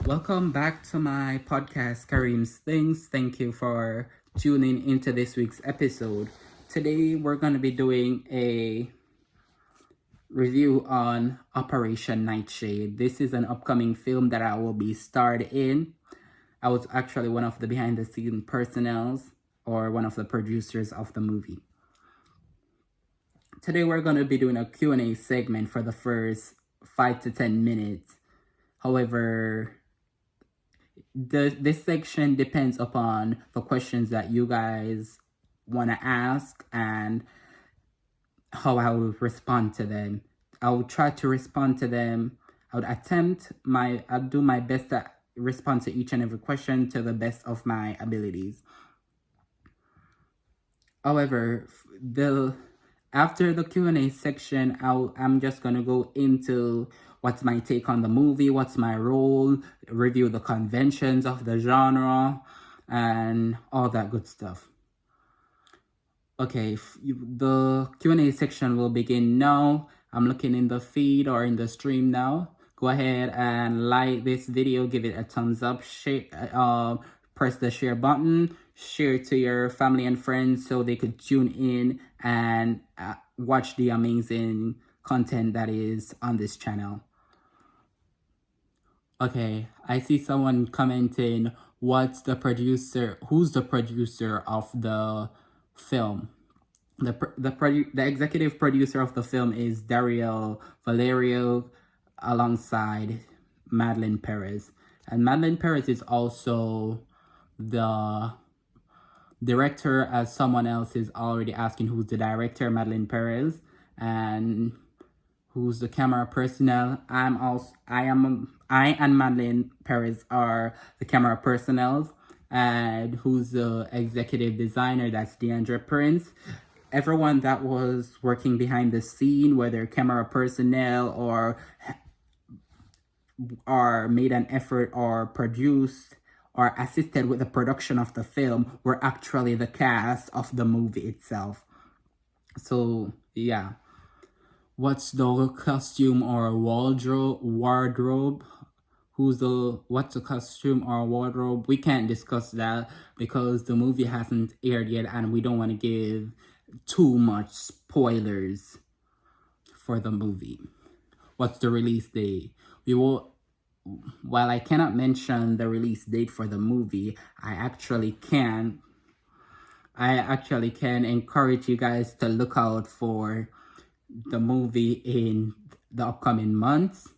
Welcome back to my podcast, Kareem's Things. Thank you for tuning into this week's episode. Today, we're going to be doing a review on Operation Nightshade. This is an upcoming film that I will be starred in. I was actually one of the behind the scenes personnel or one of the producers of the movie. Today, we're going to be doing a Q&A segment for the first 5 to 10 minutes. However, this section depends upon the questions that you guys want to ask and how I will respond to them. I will try to respond to them. I'll do my best to respond to each and every question to the best of my abilities. However, after the Q&A section, I'm just going to go into what's my take on the movie, what's my role, review the conventions of the genre, and all that good stuff. Okay, the Q&A section will begin now. I'm looking in the feed or in the stream now. Go ahead and like this video, give it a thumbs up, share, press the share button, share it to your family and friends so they could tune in and watch the amazing content that is on this channel. Okay, I see someone commenting, who's the producer of the film? The executive producer of the film is Dario Valerio alongside Madeline Perez. And Madeline Perez is also the director, as someone else is already asking who's the director, Madeline Perez, and who's the camera personnel. I and Madeline Perez are the camera personnel, and who's the executive designer, that's Deandra Prince. Everyone that was working behind the scene, whether camera personnel or made an effort or produced or assisted with the production of the film, were actually the cast of the movie itself. So yeah, what's the costume or wardrobe? What's the costume or wardrobe? We can't discuss that because the movie hasn't aired yet and we don't want to give too much spoilers for the movie. What's the release date? While I cannot mention the release date for the movie, I actually can encourage you guys to look out for the movie in the upcoming months.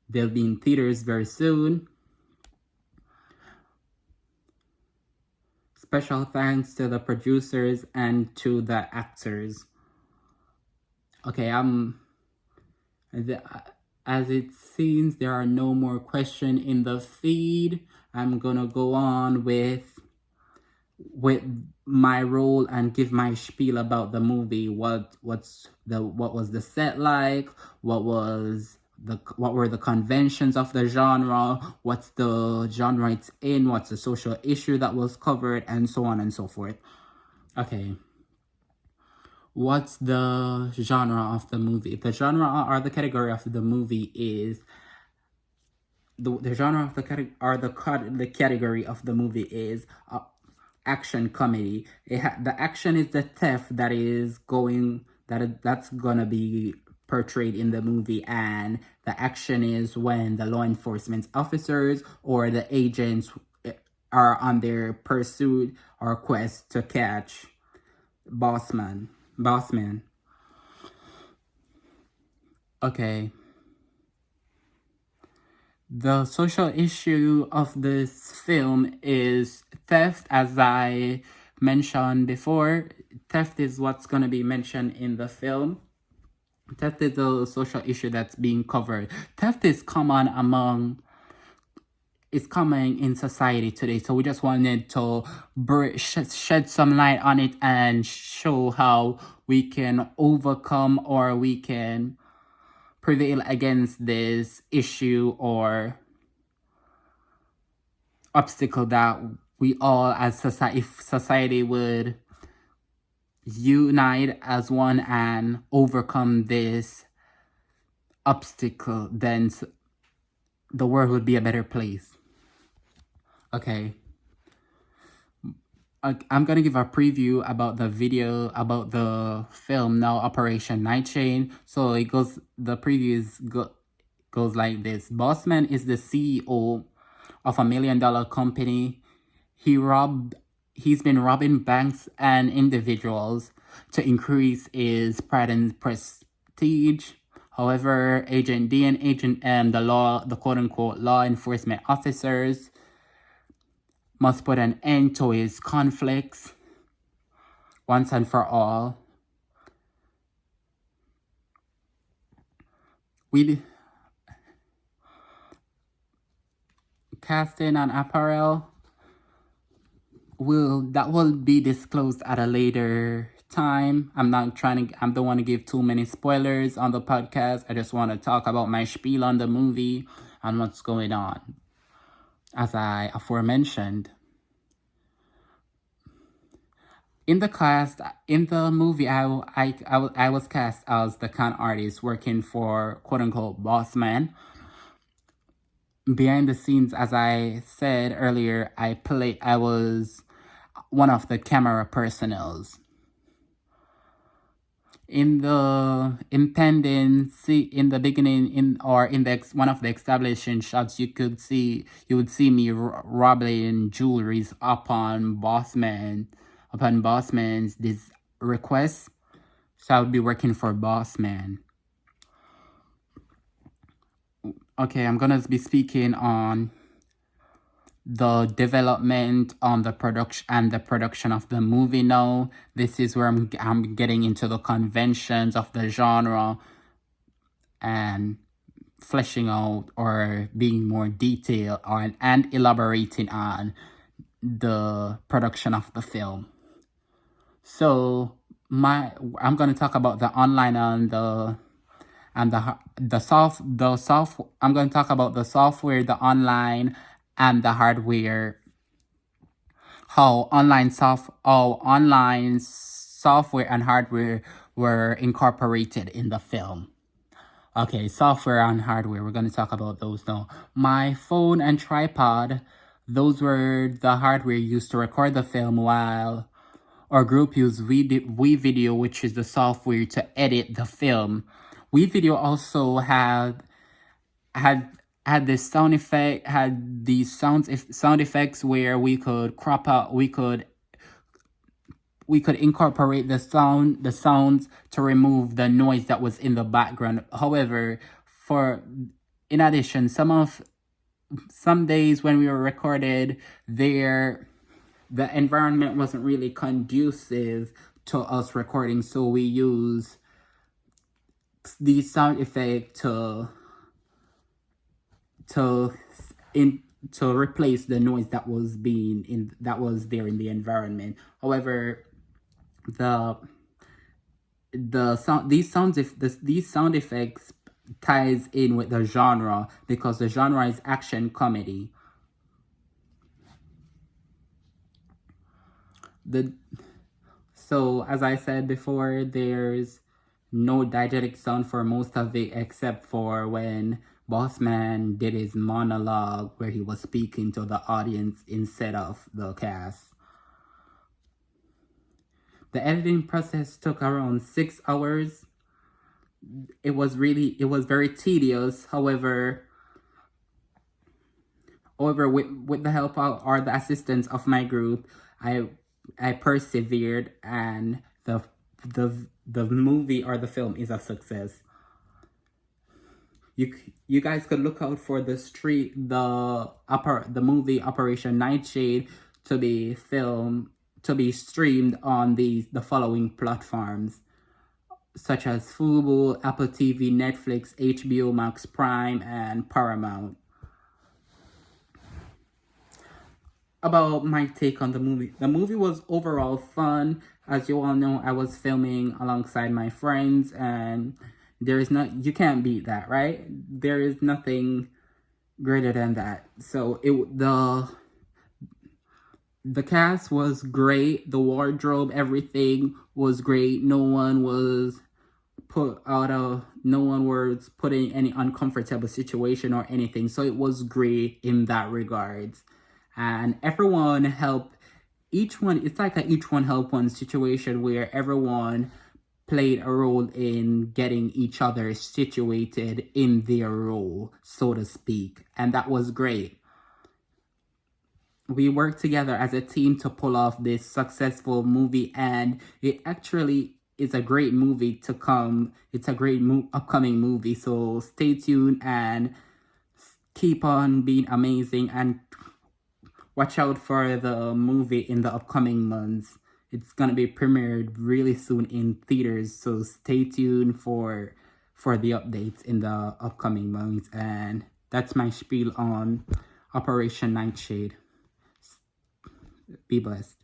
They'll be in theaters very soon. Special thanks to the producers and to the actors. Okay, as it seems there are no more questions in the feed, I'm gonna go on with my role and give my spiel about the movie. What was the set like? What were the conventions of the genre? What's the genre it's in? What's the social issue that was covered? And so on and so forth. Okay. What's the genre of the movie? The genre or the category of the movie is the genre of the category of the movie is action comedy. The action is the theft that's gonna be portrayed in the movie, and the action is when the law enforcement officers or the agents are on their pursuit or quest to catch Bossman. Okay. The social issue of this film is theft, as I mentioned before. Theft is what's going to be mentioned in the film. Theft is a social issue that's being covered. Theft is common in society today, so we just wanted to shed some light on it and show how we can overcome or we can prevail against this issue or obstacle that we all as society, if society would unite as one and overcome this obstacle, then the world would be a better place. Okay. I'm gonna give a preview about the video about the film now, Operation Nightshade. So it goes. The preview goes like this: Bossman is the CEO of $1 million company. He robbed. He's been robbing banks and individuals to increase his pride and prestige. However, Agent D and Agent M, the quote unquote law enforcement officers, must put an end to his conflicts once and for all. We casting and apparel will be disclosed at a later time. I don't want to give too many spoilers on the podcast. I just want to talk about my spiel on the movie and what's going on. As I aforementioned, in the movie, I was cast as the con artist working for quote unquote boss man. Behind the scenes, as I said earlier, I was one of the camera personals. In the in the beginning, one of the establishing shots, you would see me robbing jewelries upon Bossman's this request. So I would be working for Bossman. Okay, I'm gonna be speaking on the development on the production of the movie now. This is where I'm getting into the conventions of the genre and fleshing out or being more detailed on and elaborating on the production of the film. So I'm going to talk about the online and I'm going to talk about the software, the online and the hardware. How online software and hardware were incorporated in the film. Okay, software and hardware. We're going to talk about those now. My phone and tripod, those were the hardware used to record the film, while our group used WeVideo, which is the software to edit the film. WeVideo also had this sound effect, had these sound effects where we could crop out, we could incorporate the sounds to remove the noise that was in the background. However, in addition, some days when we were recorded there, the environment wasn't really conducive to us recording, so we use the sound effect to replace the noise that was there in the environment. However, these sound effects ties in with the genre because the genre is action comedy. So as I said before, there's no diegetic sound for most of it except for when Bossman did his monologue where he was speaking to the audience instead of the cast. The editing process took around 6 hours. It was very tedious. However, with the help or the assistance of my group, I persevered, and the movie or the film is a success. You guys could look out for the movie Operation Nightshade to be streamed on the following platforms, such as Fubo, Apple TV, Netflix, HBO Max, Prime, and Paramount. About my take on the movie. The movie was overall fun. As you all know, I was filming alongside my friends, and you can't beat that, right? There is nothing greater than that. So the cast was great. The wardrobe, everything was great. No one was put in any uncomfortable situation or anything. So it was great in that regards. and everyone helped each one. It's like a each one help one situation where everyone played a role in getting each other situated in their role, so to speak, and that was great. We worked together as a team to pull off this successful movie, and it actually is a great movie to come. It's a great upcoming movie, so stay tuned and keep on being amazing, and watch out for the movie in the upcoming months. It's gonna be premiered really soon in theaters, so stay tuned for the updates in the upcoming months. And that's my spiel on Operation Nightshade. Be blessed.